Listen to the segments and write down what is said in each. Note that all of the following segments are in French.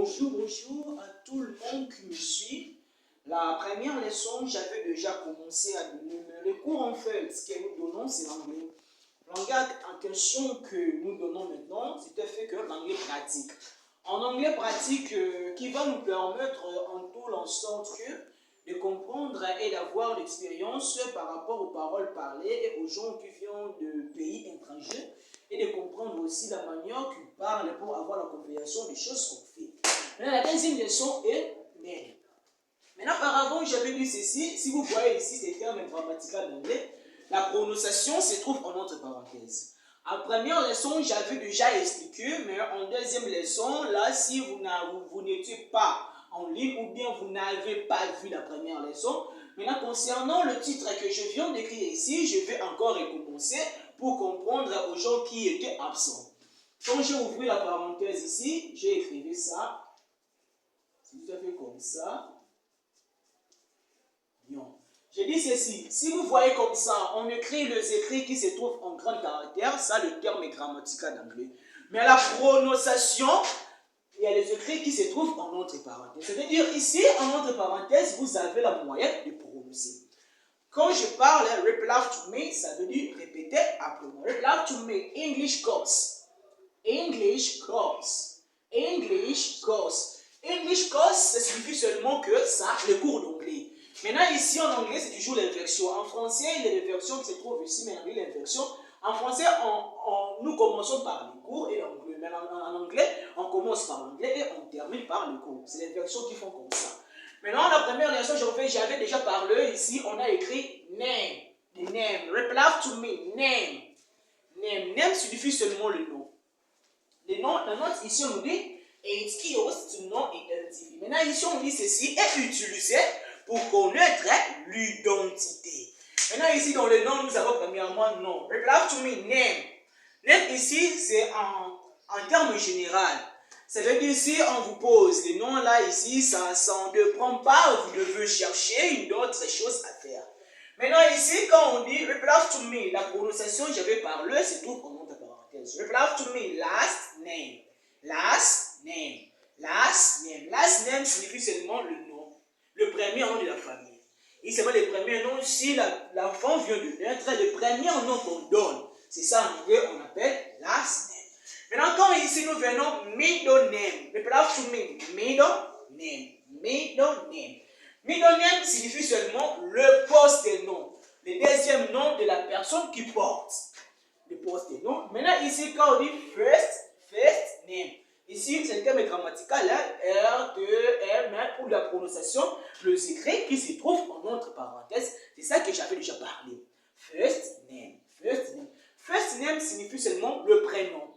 bonjour à tout le monde qui me suit. La première leçon, j'avais déjà commencé à donner le cours en fait. Ce que nous donnons, c'est l'anglais. L'anglais en question que nous donnons maintenant, c'est tout fait que l'anglais pratique. En anglais pratique qui va nous permettre en tout l'ensemble de comprendre et d'avoir l'expérience par rapport aux paroles parlées et aux gens qui viennent de pays étrangers et de comprendre aussi la manière qu'ils parlent pour avoir la compréhension des choses qu'on fait. Maintenant, la deuxième leçon est name. Maintenant, auparavant, j'avais dit ceci. Si vous voyez ici ces termes grammaticaux d'anglais, la prononciation se trouve en entre parenthèses. En première leçon, j'avais déjà expliqué, mais en deuxième leçon, là, si vous n'étiez pas en ligne ou bien vous n'avez pas vu la première leçon, maintenant, concernant le titre que je viens d'écrire ici, je vais encore recommencer pour comprendre aux gens qui étaient absents. Quand j'ai ouvert la parenthèse ici, j'ai écrit ça. C'est tout à fait comme ça. Bien. J'ai dit ceci. Si vous voyez comme ça, on écrit les écrits qui se trouvent en grand caractère. Ça, le terme est grammatical d'anglais. Mais la prononciation, il y a les écrits qui se trouvent en entre parenthèses. C'est-à-dire ici, en entre parenthèses, vous avez la moyenne de prononcer. Quand je parle, repeat after me, ça veut dire répéter après moi. Repeat after me, English course. English course. English course. English course, ça signifie seulement que ça, le cours d'anglais. Maintenant, ici en anglais, c'est toujours l'inversion. En français, il y a les versions qui se trouvent ici, mais en anglais, l'inversion. En français, nous commençons par le cours et l'anglais. Mais en anglais, on commence par l'anglais et on termine par le cours. C'est les versions qui font comme ça. Maintenant, la première leçon, j'avais déjà parlé ici, on a écrit name. The name. Repeat after me. Name. Name. Name signifie seulement le nom. Le nom, la note ici, on nous dit it kills to know identity. Maintenant, ici, on dit ceci est utilisé pour connaître l'identité. Maintenant, ici, dans le nom, nous avons premièrement nom. Repeat after me. Name. Name ici, c'est en termes général. Ça veut dire si on vous pose le nom là, ici, ça ne prend pas, vous devez chercher une autre chose à faire. Maintenant ici, quand on dit repeat after me, la prononciation, j'avais parlé, c'est tout en entre parenthèses. Repeat after me, last name. Last name. Last name. Last name signifie seulement le nom. Le premier nom de la famille. Et c'est le premier nom, si l'enfant vient de naître, le premier nom qu'on donne. C'est ça en anglais, on appelle last name. Maintenant, quand ici nous venons middle name, repeat after me, middle name, middle name. Middle name signifie seulement le poste de nom, le deuxième nom de la personne qui porte le poste de nom. Maintenant, ici, quand on dit first name, ici, c'est le terme grammatical, hein, R, T, M, pour la prononciation, les écrits qui se trouvent en entre parenthèses. C'est ça que j'avais déjà parlé. First name, first name. First name signifie seulement le prénom.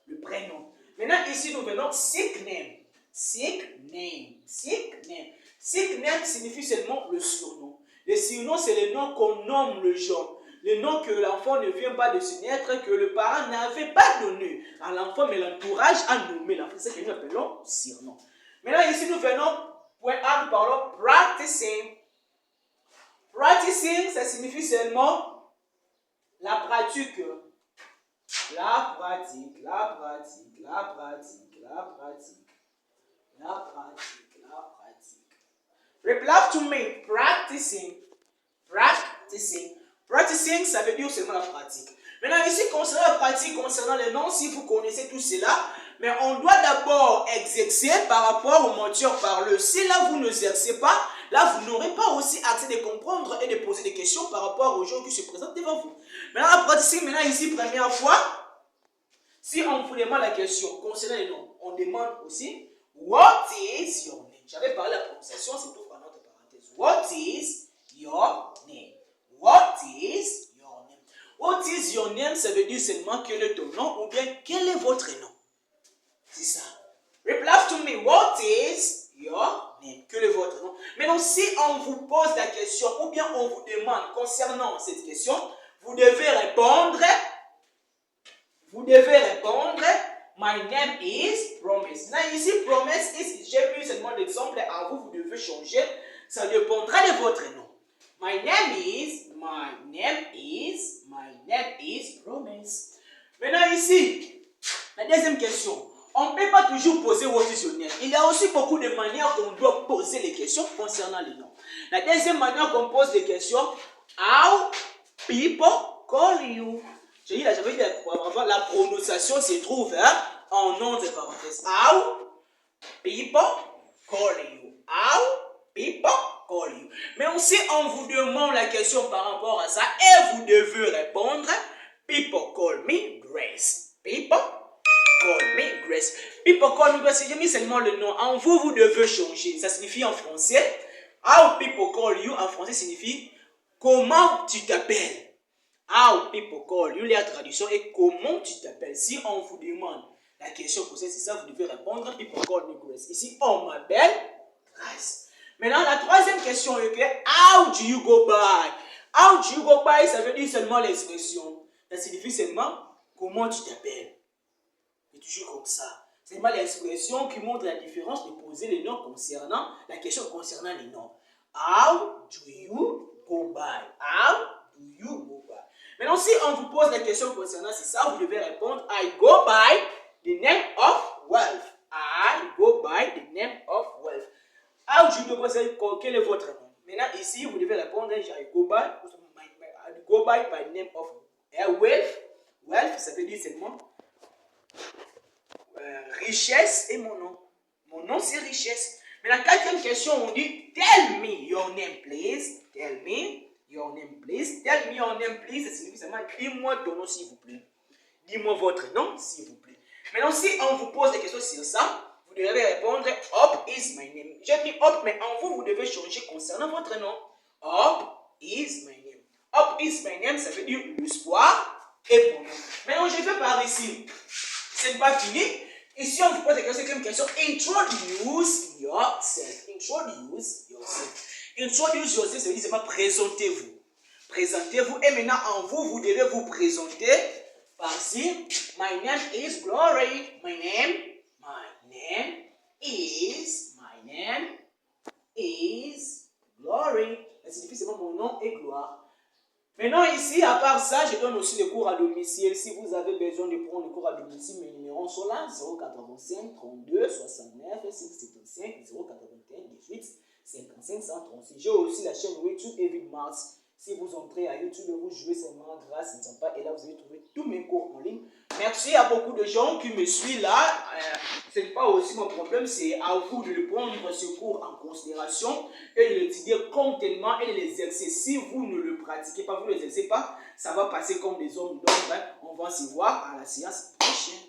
Le prénom. Maintenant, ici, nous venons sick name. Sick name. Sick name. Sick name signifie seulement le surnom. Le surnom, c'est le nom qu'on nomme le genre. Le nom que l'enfant ne vient pas de se naître, que le parent n'avait pas donné à l'enfant, mais l'entourage a nommé l'enfant. C'est ce que nous appelons surnom. Maintenant, ici, nous venons, point A, nous parlons practicing. Practicing, ça signifie seulement la pratique. La pratique, la pratique, la pratique, la pratique, la pratique, la pratique. Repeat after me, practicing, practicing. Practicing, ça veut dire seulement la pratique. Maintenant, ici, concernant la pratique, concernant les noms, si vous connaissez tout cela, mais on doit d'abord exercer par rapport au menteur parleux. Si là, vous n'exercez pas, là, vous n'aurez pas aussi accès de comprendre et de poser des questions par rapport aux gens qui se présentent devant vous. Maintenant, la pratique, maintenant, ici, première fois, si on vous demande la question concernant les noms, on demande aussi what is your name? J'avais parlé de la prononciation, c'est tout en entre parenthèses. What is your name? What is your name? What is your name? Ça veut dire seulement quel est ton nom ou bien quel est votre nom. C'est ça. Repeat after me. What is your name? Quel est votre nom? Maintenant, si on vous pose la question ou bien on vous demande concernant cette question, vous devez répondre. My name is Promise. Là, ici, Promise, j'ai pris seulement l'exemple à vous, vous devez changer. Ça dépendra de votre nom. My name is Promise. Maintenant, ici, la deuxième question. On ne peut pas toujours poser au dictionnaire. Il y a aussi beaucoup de manières qu'on doit poser les questions concernant les noms. La deuxième manière qu'on pose les questions, how people call you. Je dis là, j'avais dit la prononciation se trouve en nom de parenthèse. How people call you. How people call you. Mais aussi, on vous demande la question par rapport à ça et vous devez répondre. People call me Grace. People call me Grace. People call me Grace. J'ai mis seulement le nom. En vous, vous devez changer. Ça signifie en français. How people call you en français signifie comment tu t'appelles. How people call you, la traduction est comment tu t'appelles. Si on vous demande la question pour c'est ça, vous devez répondre people call me Grace. Ici, on m'appelle Grace. Maintenant, la troisième question est que how do you go by? How do you go by, ça veut dire seulement l'expression. Ça signifie seulement comment tu t'appelles. C'est toujours comme ça. C'est seulement l'expression qui montre la différence de poser les noms concernant la question concernant les noms. How do you go by? How do you go by? Maintenant, si on vous pose la question concernant c'est ça, vous devez répondre I go by the name of wealth. I go by the name of wealth. How do you go by? Quel est votre nom? Maintenant, ici, vous devez répondre I go by the name of wealth. Wealth, ça veut dire seulement richesse et mon nom. Mon nom, c'est richesse. Mais la quatrième question, on dit tell me your name, please. Tell me your name, please. Tell me your name, please. Ça signifie seulement dis-moi ton nom, s'il vous plaît. Dis-moi votre nom, s'il vous plaît. Maintenant, si on vous pose des questions sur ça, vous devez répondre Up is my name. J'ai dit Up, mais en vous, vous devez changer concernant votre nom. Up is my name. Up is my name, ça veut dire l'espoir et mon nom. Maintenant, je vais par ici. C'est pas fini. Ici, on vous pose une question. Introduce yourself. Introduce yourself. Introduce yourself, ça veut dire seulement présentez-vous. Présentez-vous. Et maintenant, en vous, vous devez vous présenter par ici. My name is Glory. My name is Glory. Ça signifie seulement mon nom est gloire. Maintenant ici, à part ça, je donne aussi des cours à domicile. Si vous avez besoin de prendre des cours à domicile, mes numéros sont là, 085 32 69 575 081 18 55 136. J'ai aussi la chaîne YouTube Evid Mars. Si vous entrez à YouTube, vous jouez seulement grâce à Nzampa et là vous allez trouver tous mes cours en ligne. Merci à beaucoup de gens qui me suivent là. Ce n'est pas aussi mon problème, c'est à vous de prendre ce cours en considération et de l'étudier complètement et de l'exercer. Si vous ne le pratiquez pas, vous ne l'exercez pas, ça va passer comme des hommes d'ombre. On va se voir à la séance prochaine.